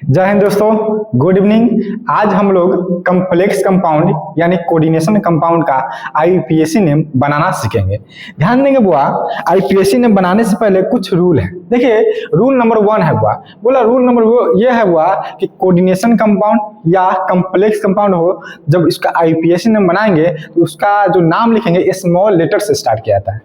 जय हिंद दोस्तों, good evening. आज हम लोग कम्प्लेक्स कंपाउंड यानी कोऑर्डिनेशन कंपाउंड का आईयूपीएसी नेम बनाना सीखेंगे। ध्यान देंगे बुआ, आईयूपीएसी नेम बनाने से पहले कुछ रूल है। देखिए, रूल नंबर 1 है बुआ, बोला रूल नंबर ये है बुआ कि कोऑर्डिनेशन कंपाउंड या कम्प्लेक्स कंपाउंड हो, जब इसका आईयूपीएसी नेम बनाएंगे तो उसका जो नाम लिखेंगे स्मॉल लेटर से स्टार्ट किया जाता है।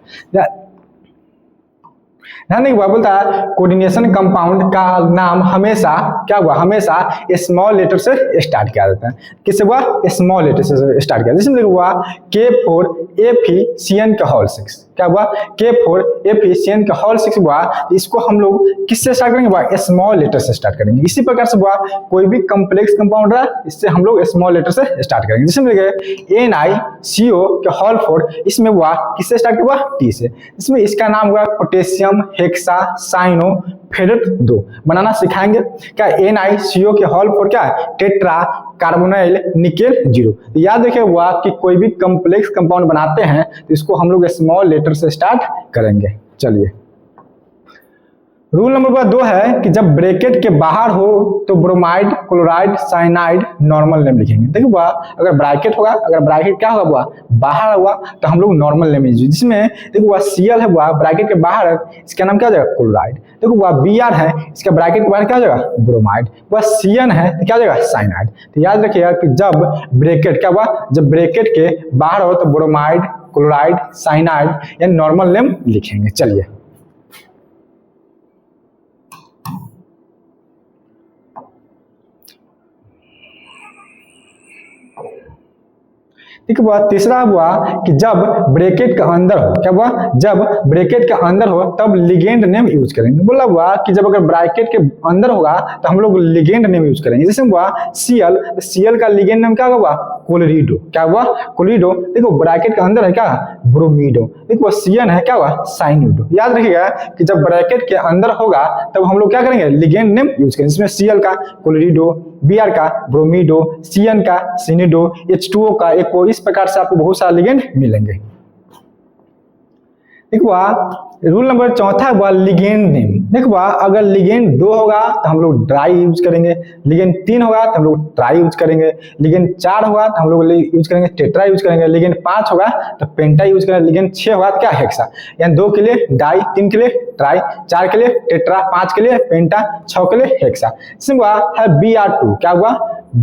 ध्यान देंगे, बोलता है कोऑर्डिनेशन कंपाउंड का नाम हमेशा क्या हुआ, हमेशा स्मॉल लेटर से स्टार्ट किया जाता है। किससे हुआ? स्मॉल लेटर से स्टार्ट किया। जैसे हुआ K4FeCN का होल 6, क्या हुआ? K4FeCN का होल 6 हुआ। इसको हम लोग किससे स्टार्ट करेंगे? हुआ स्मॉल लेटर से स्टार्ट करेंगे। इसी प्रकार से हुआ कोई भी कम्प्लेक्स कंपाउंड है, इससे हम लोग स्मॉल लेटर से स्टार्ट करेंगे। जैसे NiCO का होल 4, इसमें हुआ किससे स्टार्ट हुआ? T से। इसमें इसका नाम हुआ पोटेशियम हेक्सा साइनो फेरेट 2 बनाना सिखाएंगे। क्या NiCO के होल 4 क्या है? Tetra carbonyl nickel 0। तो याद रखिए हुआ कि कोई भी कम्प्लेक्स कंपाउंड बनाते हैं तो इसको हम लोग स्मॉल लेटर से स्टार्ट करेंगे। चलिए, रूल नंबर 2 है कि जब ब्रैकेट के बाहर हो तो bromide, chloride, cyanide normal name लिखेंगे। देखिए बुआ, अगर ब्रैकेट होगा, अगर ब्रैकेट क्या होगा बुआ? बाहर हुआ तो हम लोग नॉर्मल नेम लीजिए। जिसमें देखो बुआ Cl है बुआ, ब्रैकेट के बाहर है, इसका नाम क्या हो जाएगा? क्लोराइड। देखो बुआ Br है, इसका ब्रैकेट के बाहर क्या हो जाएगा? ब्रोमाइड। बुआ Cn है तो क्या हो जाएगा? साइनाइड। तो याद रखिएगा कि जब ब्रैकेट क्या हुआ, जब ब्रैकेट के बाहर हो तो ब्रोमाइड, क्लोराइड, साइनाइड या नॉर्मल नेम लिखेंगे। चलिए, ठीक है। तीसरा हुआ कि जब ब्रैकेट का अंदर हो, क्या हुआ? जब ब्रैकेट का अंदर हो तब लिगेंड नेम यूज करेंगे। बोला हुआ कि जब अगर ब्रैकेट के अंदर होगा तो हम लोग लिगेंड नेम यूज करेंगे। जैसे हुआ Cl का लिगेंड नेम क्या होगा? क्लोरिडो। क्या हुआ? क्लोरिडो। देखो ब्रैकेट के अंदर है क्या? ब्रोमीडो। देखो Cn है क्या हुआ? साइनिडो। याद रखिएगा कि जब ब्रैकेट के अंदर होगा तब हम लोग क्या करेंगे? लिगेंड नेम यूज करेंगे। जिसमें Cl का क्लोरिडो, Br का ब्रोमीडो, Cn का सिनिडो, H2O का एको। इस प्रकार से आपको बहुत सारे लिगेंड मिलेंगे। देखो रूल नंबर 4 हुआ लिगेंड नेम। देखो अगर लिगेंड 2 होगा तो हम लोग ड्राई यूज करेंगे, लिगेंड 3 होगा तो हम लोग ट्राई यूज करेंगे, लिगेंड 4 होगा तो हम लोग यूज करेंगे टेट्रा यूज करेंगे, लिगेंड 5 होगा तो पेंटा यूज करेंगे, लिगेंड 6 होगा तो क्या? हेक्सा। यानी 2 के लिए डाई, 3 के लिए ट्राई, 4 के लिए टेट्रा, 5 के लिए पेंटा, 6 के लिए हेक्सा। इसमें हुआ है Br2। क्या हुआ?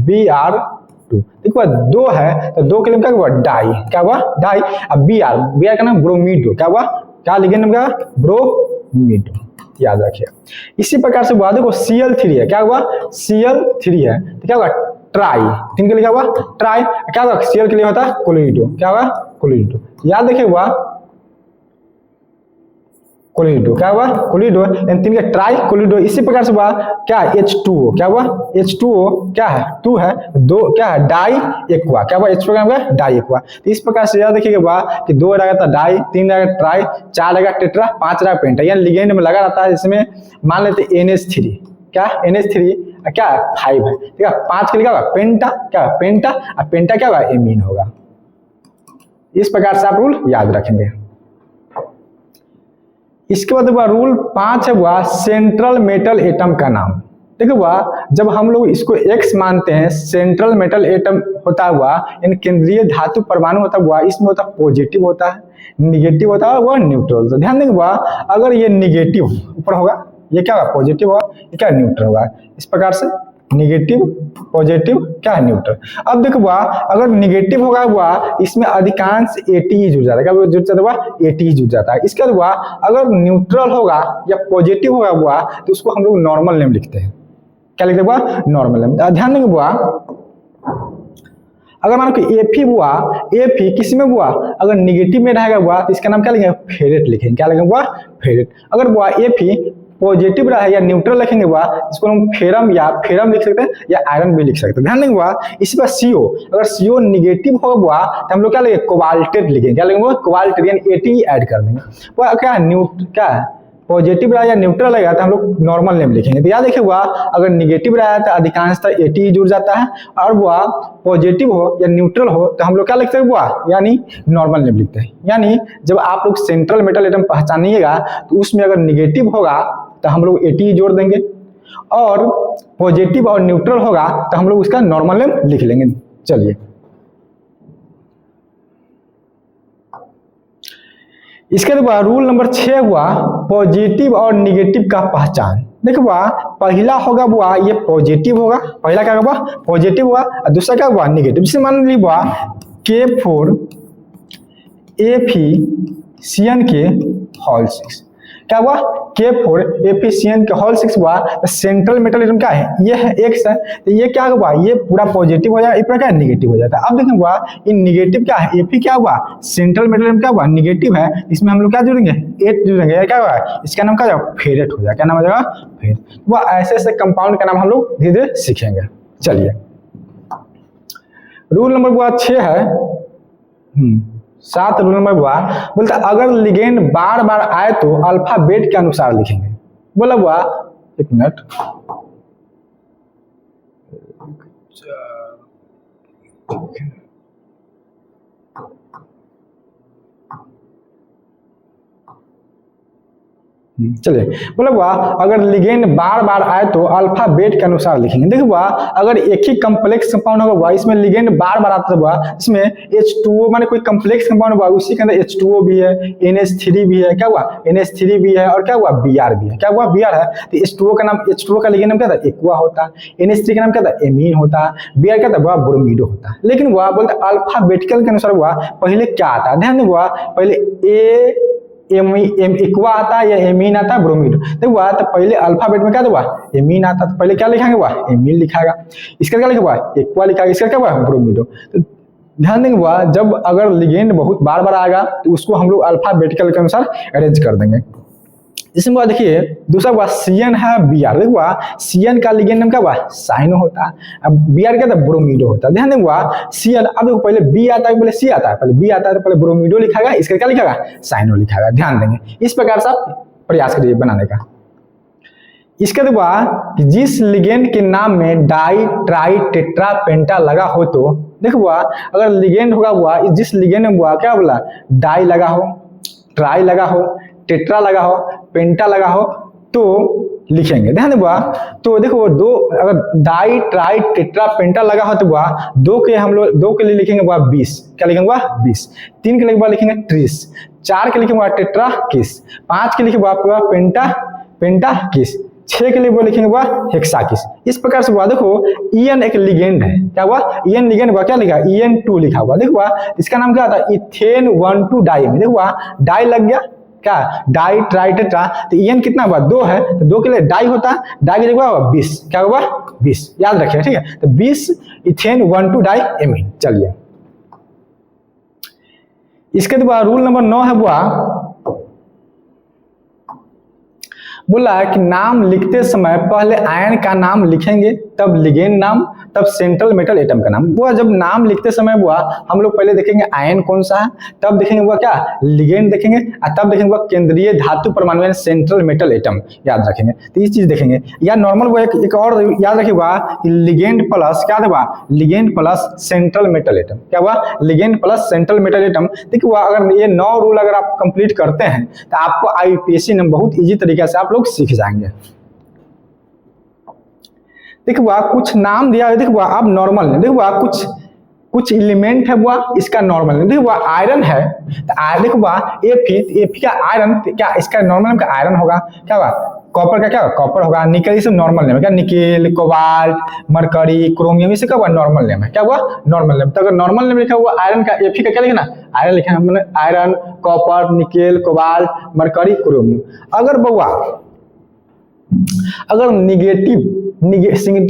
Br2। देखो 2 है तो 2 के लिए क्या हुआ? डाई। क्या हुआ? डाई। अब Br का नाम ब्रोमीडो। क्या हुआ? क्या लिगेंड नेम? क्या? ब्रोमीडो। याद रखिए। इसी प्रकार से हुआ देखो Cl3 है। क्या हुआ? Cl3 है तो क्या हुआ? ट्राई। 3 के लिए क्या हुआ? ट्राई। क्या हुआ? Cl के लिए होता है क्लोरिडो। क्या हुआ? क्लोरिडो। याद रखिए हुआ क्लोरिडो। क्या हुआ? क्लोरिडो। 3 के ट्राई क्लोरिडो। इसी प्रकार से हुआ क्या? H2O। क्या हुआ? H2O क्या है? 2 है, 2 क्या है? Di aqua. क्या हुआ? H का डाई एक्वा। तो इस प्रकार से याद रखिएगा हुआ कि 2 रहेगा तो डाई, 3 रहेगा ट्राई, 4 रहेगा टेट्रा, 5 रहेगा पेंटा। यानी लिगेंड में लगा रहता है। इसमें मान लेते NH3। क्या? NH3 क्या है? 5 है। ठीक है। 5 के लिए क्या होगा? पेंटा। क्या? पेंटा। और पेंटा क्या होगा? एमीन होगा। इस प्रकार से आप रूल याद रखेंगे। इसके बाद हुआ रूल 5 है हुआ सेंट्रल मेटल एटम का नाम। देखो हुआ जब हम लोग इसको X मानते हैं, सेंट्रल मेटल एटम होता हुआ यानी केंद्रीय धातु परमाणु होता हुआ, इसमें होता पॉजिटिव होता है, निगेटिव होता है, वह न्यूट्रल। तो ध्यान देंगे हुआ अगर ये निगेटिव ऊपर होगा, ये क्या होगा? पॉजिटिव होगा, ये क्या? न्यूट्रल होगा। इस प्रकार से निगेटिव, पॉजिटिव, क्या है? न्यूट्रल। अब देखो हुआ अगर निगेटिव होगा हुआ इसमें अधिकांश ATE जुड़ जाता है। क्या जुड़ जाता हुआ? ATE जुड़ जाता है। इसके बाद हुआ अगर न्यूट्रल होगा या पॉजिटिव होगा हुआ तो उसको हम लोग नॉर्मल नेम लिखते हैं। क्या लिखते हुआ? Normal name. ध्यान देंगे हुआ अगर मानो कि Fe हुआ, Fe किस में हुआ? अगर निगेटिव में रहेगा हुआ तो इसका नाम क्या लिखेंगे? फेरेट लिखेंगे। क्या लिखेंगे हुआ? फेरेट। अगर हुआ Fe पॉजिटिव रहा है या न्यूट्रल लिखेंगे हुआ इसको हम फेरम या फेरम लिख सकते हैं या आयरन भी लिख सकते हैं। ध्यान देंगे हुआ इसी पर CO, अगर CO निगेटिव होगा हुआ तो हम लोग क्या लिखेंगे? कोबाल्टेट लिखेंगे। क्या लिखेंगे? कोबाल्टेट यानी ATE ऐड कर देंगे। वो क्या है? क्या है? पॉजिटिव रहा या न्यूट्रल रहेगा तो हम लोग नॉर्मल नेम लिखेंगे। तो याद देखिए हुआ, अगर निगेटिव रहा तो अधिकांशतः एटी जुड़ जाता है, और वह पॉजिटिव हो या न्यूट्रल हो तो हम लोग क्या लिखते हैं वह, यानी नॉर्मल नेम लिखते हैं। यानी जब आप लोग सेंट्रल मेटल एटम पहचानिएगा तो उसमें अगर निगेटिव होगा तो हम लोग एटी जोड़ देंगे, और पॉजिटिव और न्यूट्रल होगा तो हम लोग उसका नॉर्मल नेम लिख लेंगे। चलिए, इसके बाद रूल नंबर 6 हुआ पॉजिटिव और निगेटिव का पहचान। देखो हुआ, पहला होगा हुआ ये पॉजिटिव होगा, पहला क्या होगा पॉजिटिव हुआ, और दूसरा क्या हुआ निगेटिव। जैसे मान ली हुआ K4 FeCN के होल 6, क्या हुआ K4 FeCN के होल 6 हुआ। सेंट्रल मेटल एटम क्या है, ये है X है, तो ये क्या हुआ, ये पूरा पॉजिटिव हो जाएगा, ये पूरा क्या निगेटिव हो जाता है। अब देखें हुआ इन निगेटिव क्या है, Fe क्या हुआ सेंट्रल मेटल एटम क्या हुआ निगेटिव है, इसमें हम लोग क्या जोड़ेंगे 8 जोड़ेंगे, क्या हुआ इसका नाम क्या जाएगा फेरेट हो जाएगा। क्या नाम हो जाएगा फेरेट। वह ऐसे ऐसे कंपाउंड का नाम हम लोग धीरे धीरे सीखेंगे। चलिए, रूल नंबर हुआ 6 है 7 रूल नंबर हुआ, बोलता अगर लिगेंड बार बार आए तो अल्फाबेट के अनुसार लिखेंगे। बोला हुआ एक मिनट, चलिए, बोला हुआ अगर लिगेंड बार बार आए तो अल्फाबेट के अनुसार लिखेंगे। देखो हुआ, अगर एक ही कम्प्लेक्स कंपाउंड होगा हुआ, इसमें लिगेंड बार बार आता हुआ, इसमें H2O माने कोई कम्प्लेक्स कंपाउंड हुआ, उसी के अंदर H2O भी है, NH3 भी है, क्या हुआ NH3 भी है, और क्या हुआ Br भी है। क्या हुआ Br है, तो H2O का नाम, H2O का लिगेंड नाम क्या था एक्वा होता, NH3 का नाम क्या था एमीन होता, Br क्या था वह ब्रोमीडो होता। लेकिन वह बोलते अल्फाबेटिकल के अनुसार हुआ पहले क्या आता, ध्यान हुआ पहले एम इक्वा आता या एमीन आता ब्रोमीड, तो हुआ तो पहले अल्फाबेट में क्या हुआ एमीन आता, तो पहले क्या लिखाएंगे हुआ एमीन लिखाएगा, इसका क्या लिखा हुआ एक्वा लिखाएगा, इसका क्या हुआ ब्रोमीडो। तो ध्यान देंगे हुआ जब अगर लिगेंड बहुत बार बार आएगा तो उसको हम लोग अल्फाबेटिकल के अनुसार अरेंज कर देंगे। इसमें हुआ देखिए दूसरा हुआ CN है Br, देखो हुआ CN का लिगेंड नाम क्या हुआ साइनो होता है, अब Br क्या था ब्रोमीडो होता है। ध्यान देंगे हुआ CN, अब देखो पहले B आता है पहले C आता है, पहले B आता है तो पहले ब्रोमीडो लिखाएगा, इसका क्या लिखाएगा साइनो लिखाएगा। ध्यान देंगे, इस प्रकार से आप प्रयास करिए बनाने का। इसके बाद कि जिस लिगेंड के नाम में डाई ट्राई टेट्रा पेंटा लगा हो, तो देखो हुआ अगर लिगेंड होगा हुआ जिस लिगेंड में हुआ क्या बोला डाई लगा हो, ट्राई लगा हो, टेट्रा लगा हो, पेंटा लगा हो तो लिखेंगे। ध्यान देगा, तो देखो दो अगर डाई ट्राई टेट्रा पेंटा लगा हो तो वह दो के हम लोग दो के लिए लिखेंगे वह 20, क्या लिखेंगे वह 20, 3 के लिए लिखेंगे 30, 4 के लिखेंगे वह टेट्रा किस, 5 के लिखेंगे वह पेंटा पेंटा किस, 6 के लिए वो लिखेंगे वह हेक्सा किस। इस प्रकार से हुआ देखो EN एक लिगेंड है, क्या हुआ EN लिगेंड हुआ, क्या लिखा EN2 लिखा हुआ, देखो हुआ इसका नाम क्या था इथेन 1,2 डाई में, देखो हुआ डाई लग गया क्या डाई ट्राई टेट्रा, तो EN कितना हुआ 2 है, तो 2 के लिए डाई होता, डाई की जगह हुआ 20, क्या हुआ 20, याद रखिए ठीक है, तो 20 इथेन 1,2 डाई एमीन। चलिए इसके बाद रूल नंबर 9 है हुआ बोला है कि नाम लिखते समय पहले आयन का नाम लिखेंगे तब लिगेंड नाम तब सेंट्रल मेटल एटम का नाम। वो जब नाम लिखते समय हुआ हम लोग पहले देखेंगे आयन कौन सा है, तब देखेंगे वो क्या लिगेंड देखेंगे, और तब देखेंगे वो केंद्रीय धातु परमाणु यानी सेंट्रल मेटल एटम, याद रखेंगे। तो ये चीज देखेंगे या नॉर्मल वो एक और याद रखिएगा कि लिगेंड प्लस क्या हुआ ligand plus central metal atom, क्या हुआ ligand plus central metal atom. देखिए अगर ये 9 रूल अगर आप कंप्लीट करते हैं तो आपको IUPAC में बहुत इजी तरीके से आप लोग सीख जाएंगे। देखो कुछ नाम दिया है, देखो अब नॉर्मल है, देखो कुछ एलिमेंट है वो इसका नॉर्मल है, देखो आयरन है तो देखो Fe का आयरन क्या इसका नॉर्मल का आयरन होगा, क्या होगा कॉपर का क्या कॉपर होगा, निकल ये सब नॉर्मल नेम है, क्या निकेल कोबाल्ट मरकरी क्रोमियम इसे क्या हुआ नॉर्मल नेम है, क्या हुआ नॉर्मल नेम। तो अगर नॉर्मल नेम लिखा हुआ आयरन का Fe का क्या लिखना आयरन लिखा है, iron copper nickel cobalt mercury chromium. अगर निगेटिव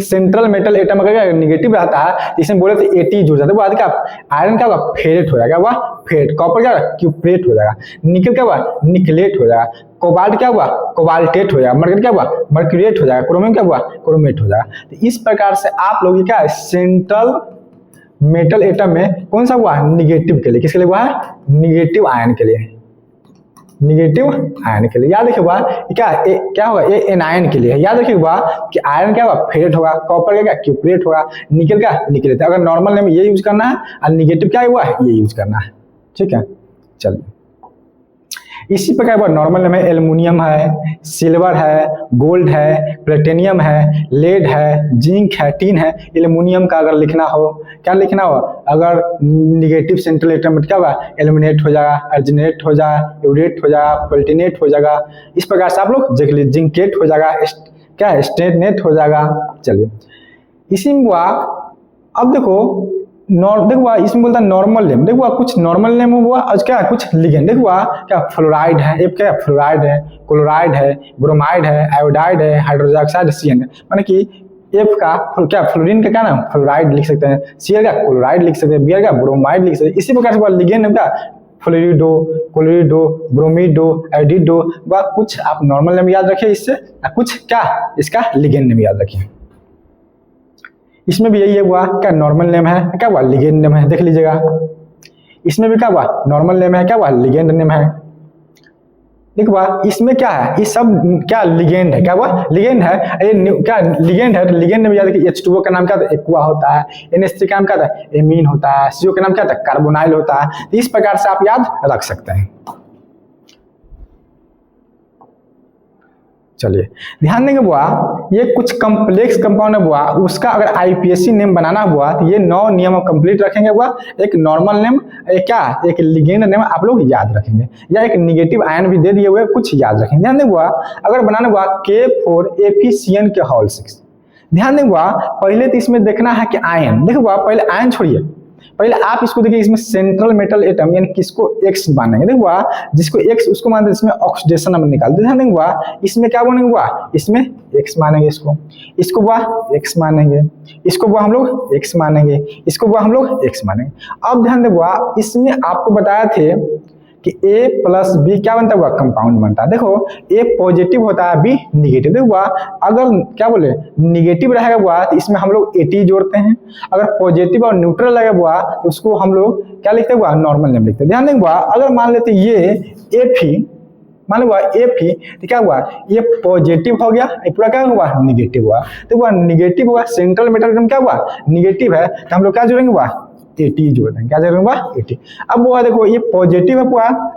सेंट्रल मेटल एटम अगर निगेटिव रहता है इसमें बोले तो 80 जुड़ जाता है, क्या आयरन क्या होगा फेरेट हो जाएगा, वह फेरेट, कॉपर क्या क्यूप्रेट हो जाएगा, निकल क्या हुआ निकलेट हो जाएगा, कोबाल्ट क्या हुआ कोबाल्टेट हो जाएगा, मरकरी क्या हुआ मर्क्यूरेट हो जाएगा, क्रोमियम क्या हुआ क्रोमेट हो जाएगा। तो इस प्रकार से आप लोग क्या सेंट्रल मेटल एटम में कौन सा हुआ निगेटिव के लिए, किसके लिए हुआ है निगेटिव आयन के लिए। निगेटिव आयन के लिए। याद रखिएगा क्या होगा, ये एनायन के लिए है। याद रखिएगा कि आयरन क्या होगा, फेरेट होगा, कॉपर का क्या क्यूप्रेट होगा, निकल का निकलेट। अगर नॉर्मल नेम ये यूज करना है और निगेटिव क्या हुआ है ये यूज करना है। ठीक है, चलिए इसी प्रकार नॉर्मल नेम है एल्युमिनियम है, सिल्वर है, गोल्ड है, प्लेटिनियम है, लेड है, जिंक है, टीन है। एल्युमिनियम का अगर लिखना हो, क्या लिखना हो, अगर निगेटिव सेंट्रल एटम क्या होगा, एलिमिनेट हो जाएगा, अर्जिनेट हो जाएगा, यूरेट हो जाएगा, प्लेटिनेट हो जाएगा। इस प्रकार से आप लोग देख लीजिए, जिंकेट हो जाएगा, क्या स्टेटनेट हो जाएगा। चलिए इसी में हुआ, अब देखो देखो इसमें बोलता है नॉर्मल नेम। देखो कुछ नॉर्मल नेम हुआ और क्या कुछ लिगेंड। देखो क्या फ्लोराइड है, एक क्या फ्लोराइड है, क्लोराइड है, ब्रोमाइड है, आयोडाइड है, हाइड्रोजन ऑक्साइड, सीएन है। माने कि एफ का क्या फ्लोरीन का क्या नाम फ्लोराइड लिख सकते हैं, सीएल का क्लोराइड लिख सकते हैं, बीआर का ब्रोमाइड लिख सकते हैं। इसी प्रकार से लिगेंड का फ्लोरिडो, क्लोरिडो, ब्रोमिडो, एडिडो व कुछ आप नॉर्मल नेम याद रखिए इससे, कुछ क्या इसका लिगेंड नेम याद रखिए। इसमें भी यही हुआ क्या नॉर्मल नेम है, क्या हुआ लिगेंड नेम है। देख लीजिएगा इसमें भी क्या हुआ नॉर्मल नेम है, क्या हुआ लिगेंड नेम है। देखो इसमें क्या है, ये सब क्या लिगेंड है, क्या हुआ लिगेंड है। ये क्या लिगेंड है, तो लिगेंड में याद रखिए H2O का नाम क्या था, एक्वा होता है, NH3 का नाम क्या था, एमीन होता है, CO का नाम क्या था, कार्बोनाइल होता है। इस प्रकार से आप याद रख सकते हैं। चलिए ध्यान देंगे बुआ, ये कुछ कम्प्लेक्स कंपाउंड है बुआ, उसका अगर आईपीएससी नेम बनाना हुआ तो ये 9 नियम कंप्लीट रखेंगे बुआ। एक नॉर्मल नेम, एक लिगेंड नेम आप लोग याद रखेंगे, या एक निगेटिव आयन भी दे दिए हुए कुछ याद रखेंगे। ध्यान देंगे बुआ, अगर बनाना हुआ K4Fe के होल 6। ध्यान देंगे बुआ, पहले तो इसमें देखना है कि आयन, देखो बुआ पहले आयन छोड़िए, पहले आप इसको देखिए, इसमें सेंट्रल मेटल एटम यानी किसको X मानेंगे। देखो जिसको X उसको मानते इसमें ऑक्सीडेशन नंबर निकालते हैं। देखो इसमें क्या बनेंगे, इसमें X मानेंगे, इसको X मानेंगे, इसको हम लोग X मानेंगे, इसको हम लोग X मानेंगे। अब ध्यान देखो इसमें आपको बताया थे कि A+B क्या बनता है, कंपाउंड बनता है। देखो A पॉजिटिव होता है, B निगेटिव। देखो अगर क्या बोले निगेटिव रहेगा तो इसमें हम लोग AT जोड़ते हैं, अगर पॉजिटिव और न्यूट्रल लगेगा तो उसको हम लोग क्या लिखते हैं, नॉर्मल नेम लिखते हैं। ध्यान देंगे अगर मान लेते ये Fe, मान लो Fe तो क्या हुआ, ये पॉजिटिव हो गया, पूरा क्या हुआ निगेटिव हुआ। तो निगेटिव हुआ, सेंट्रल मेटल क्या हुआ निगेटिव है, तो हम लोग क्या जोड़ेंगे AT जोड़ देंगे, क्या जोड़ेंगे AT। अब देखो ये पॉजिटिव है,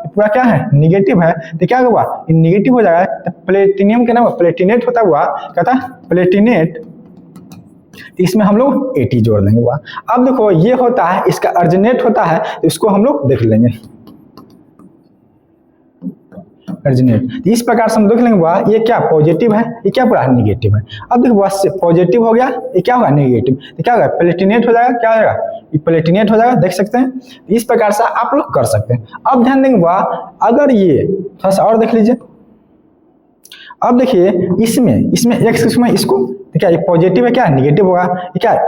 पूरा क्या है निगेटिव है, तो क्या हुआ ये निगेटिव हो जाएगा। तो प्लेटिनियम के नाम प्लेटिनेट होता हुआ क्या था, प्लेटिनेट, इसमें हम लोग AT जोड़ देंगे। अब देखो ये होता है, इसका अर्जिनेट होता है, तो इसको हम लोग देख लेंगे अर्जिनेट। इस प्रकार से हम देख लेंगे ये क्या पॉजिटिव है, ये क्या पूरा निगेटिव है। अब देखो पॉजिटिव हो गया, ये क्या होगा निगेटिव, तो क्या होगा प्लेटिनेट हो जाएगा, क्या हो जाएगा ये प्लेटिनेट हो जाएगा, देख सकते हैं। इस प्रकार से आप लोग कर सकते हैं। अब ध्यान देंगे अगर ये थोड़ा सा और देख लीजिए, अब देखिए इसमें X इसमें इसको तो क्या ये पॉजिटिव है, क्या निगेटिव होगा,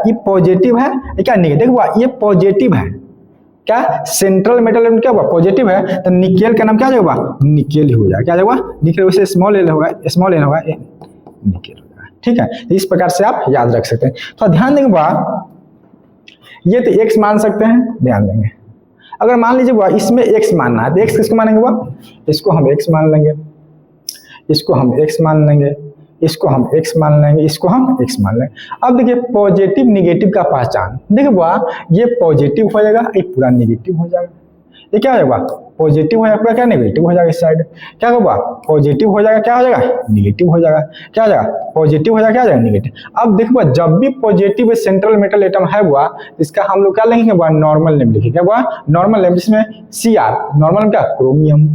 ये पॉजिटिव है, ये क्या निगेटिव, ये पॉजिटिव है, क्या सेंट्रल मेटल क्या हुआ पॉजिटिव है, तो निकेल का नाम क्या होगा निकेल ही हो जाएगा, क्या होगा निकेल, वैसे स्मॉल एन होगा, निकेल होगा। ठीक है, तो इस प्रकार से आप याद रख सकते हैं। तो ध्यान देंगे ये तो X मान सकते हैं, ध्यान देंगे। अगर मान लीजिए इसमें X मानना है तो X किसको मानेंगे, इसको हम X मान लेंगे, इसको हम X मान लेंगे, इसको हम X मान लेंगे, इसको हम X मान लेंगे। अब देखिए पॉजिटिव निगेटिव का पहचान, देखिए ये पॉजिटिव हो जाएगा, ये पूरा निगेटिव हो जाएगा, ये क्या होगा पॉजिटिव हो जाएगा, पूरा क्या निगेटिव हो जाएगा। इस साइड क्या होगा पॉजिटिव हो जाएगा, क्या हो जाएगा निगेटिव हो जाएगा, क्या हो जाएगा पॉजिटिव हो जाएगा, क्या हो जाएगा निगेटिव। अब देखो जब भी पॉजिटिव सेंट्रल मेटल एटम है इसका हम लोग क्या लिखेंगे नॉर्मल नेम लिखेंगे, क्या नॉर्मल नेम, जिसमें Cr नॉर्मल नेम क्या क्रोमियम,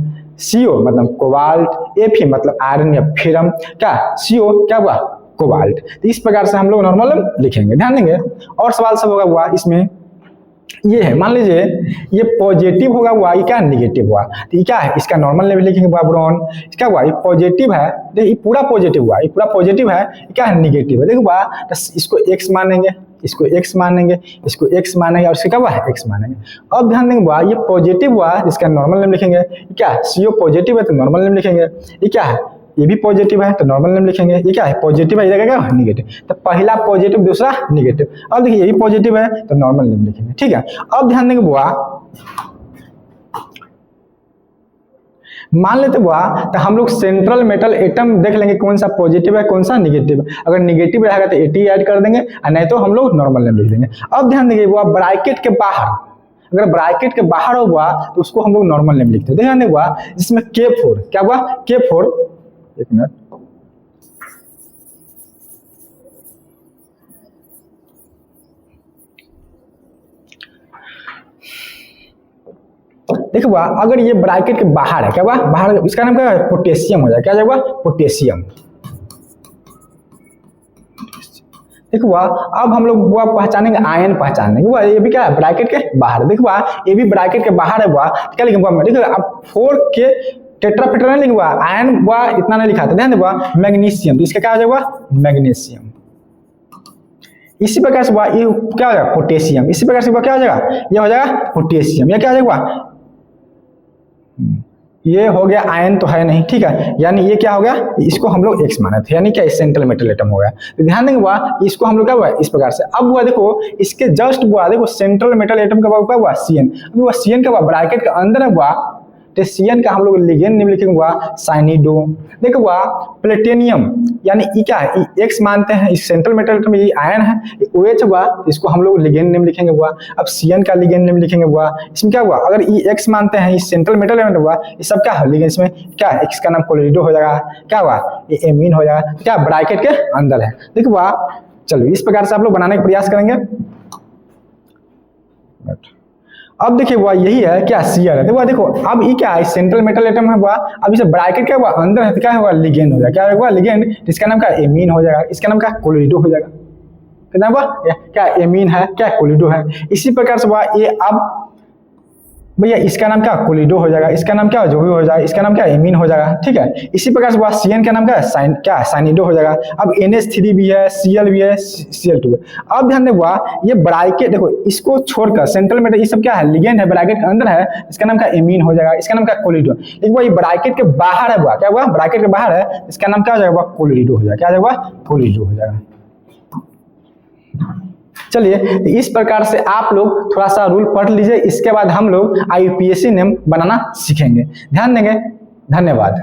CO मतलब कोबाल्ट, Fe मतलब आयरन या फेरम, क्या CO क्या हुआ कोबाल्ट। तो इस प्रकार से हम लोग नॉर्मल लिखेंगे, ध्यान देंगे। और सवाल सब होगा इसमें ये है, मान लीजिए ये पॉजिटिव होगा ये क्या निगेटिव हुआ, तो ये क्या है इसका नॉर्मल लेवल लिखेंगे ब्रोन, क्या हुआ ये पॉजिटिव है, ये पूरा पॉजिटिव हुआ, ये पूरा पॉजिटिव है, ये क्या है निगेटिव है। देखो तो इसको X मानेंगे, इसको X मानेंगे, इसको X मानेंगे और इसका क्या हुआ X मानेंगे। अब ध्यान देंगे ये पॉजिटिव हुआ, इसका नॉर्मल नेम लिखेंगे, क्या CO पॉजिटिव है तो नॉर्मल नेम लिखेंगे, ये क्या है ये भी पॉजिटिव है तो नॉर्मल नेम लिखेंगे, ये क्या है पॉजिटिव है, ये क्या है निगेटिव, तो पहला पॉजिटिव दूसरा निगेटिव। अब देखिए ये भी पॉजिटिव है तो नॉर्मल नेम लिखेंगे, ठीक है। अब ध्यान देंगे मान लेते हुआ तो हम लोग सेंट्रल मेटल एटम देख लेंगे कौन सा पॉजिटिव है कौन सा निगेटिव है। अगर निगेटिव रहेगा तो 80 ऐड कर देंगे और नहीं तो हम लोग नॉर्मल नेम लिख देंगे। अब ध्यान देंगे वो ब्रैकेट के बाहर, अगर ब्रैकेट के बाहर हुआ तो उसको हम लोग नॉर्मल नेम लिखते हैं। ध्यान देंगे हुआ जिसमें K4 क्या हुआ K4, एक मिनट, देखो हुआ अगर ये ब्रैकेट के बाहर है क्या हुआ बाहर, इसका नाम क्या है पोटेशियम हो जाएगा। क्या जाएगा पोटेशियम। देखो हुआ अब हम लोग हुआ पहचानेंगे आयन पहचानेंगे। हुआ ये भी क्या है ब्रैकेट के बाहर। देखो हुआ ये भी ब्रैकेट के बाहर है। हुआ क्या लिखेंगे देखो अब 4 के टेट्रापेटर नहीं लिखा हुआ आयन हुआ इतना नहीं लिखा था। ध्यान देगा मैग्नीशियम, तो इसका क्या हो जाएगा मैग्नीशियम। इसी प्रकार से हुआ ये क्या हो जाएगा पोटेशियम। इसी प्रकार से हुआ क्या हो जाएगा ये हो जाएगा पोटेशियम। ये क्या हो जाएगा ये हो गया आयन तो है नहीं, ठीक है, यानी ये क्या हो गया इसको हम लोग X माने थे, यानी क्या सेंट्रल मेटल एटम हो गया। तो ध्यान देंगे हुआ इसको हम लोग क्या हुआ इस प्रकार से। अब हुआ देखो इसके जस्ट हुआ देखो सेंट्रल मेटल एटम का हुआ CN। अब हुआ CN का हुआ ब्रैकेट के अंदर हुआ तो CN का हम लोग लिगेंड नेम लिखेंगे हुआ साइनिडो। देखो हुआ प्लेटिनियम, यानी ये क्या है X मानते हैं, इस सेंट्रल मेटल एटम ये आयन है, OH हुआ इसको हम लोग लिगेंड नेम लिखेंगे हुआ। अब CN का लिगेंड नेम लिखेंगे हुआ। इसमें क्या हुआ अगर ये X मानते हैं इस सेंट्रल मेटल एटम हुआ ये सब क्या है लिगेंड, इसमें क्या है X का नाम क्लोरिडो हो जाएगा। क्या हुआ ये एमीन हो जाएगा, क्या ब्रैकेट के अंदर है। देखो हुआ चलो इस प्रकार से आप लोग बनाने का प्रयास करेंगे। अब देखिए हुआ यही है क्या Cl है। देखो अब ये क्या है सेंट्रल मेटल एटम है हुआ। अब इसे ब्रैकेट क्या हुआ अंदर है तो क्या हुआ लिगेंड हो जाएगा। क्या हुआ लिगेंड, इसका नाम क्या एमीन हो जाएगा, इसका नाम क्या क्लोरिडो हो जाएगा। कितना हुआ क्या एमीन है क्या क्लोरिडो है। इसी प्रकार से हुआ ये अब भैया इसका नाम क्या क्लोरिडो हो जाएगा, इसका नाम क्या जो भी हो जाएगा, इसका नाम क्या एमीन हो जाएगा, ठीक है। इसी प्रकार से हुआ CN का नाम क्या है क्या साइनिडो हो जाएगा। अब NH3 भी है, Cl भी है, Cl2 है। अब ध्यान दें हुआ ये ब्रैकेट देखो इसको छोड़कर सेंट्रल मेटल ये सब क्या है लिगेंड है ब्रैकेट के अंदर है, इसका नाम क्या एमीन हो जाएगा, इसका नाम क्या क्लोरिडो। लेकिन वो ये ब्रैकेट के बाहर है हुआ क्या हुआ ब्रैकेट के बाहर है, इसका नाम क्या हो जाएगा क्लोरिडो हो जाएगा। क्या हो जाएगा क्लोरिडो हो जाएगा। चलिए तो इस प्रकार से आप लोग थोड़ा सा रूल पढ़ लीजिए, इसके बाद हम लोग IUPAC नेम बनाना सीखेंगे। ध्यान देंगे, धन्यवाद।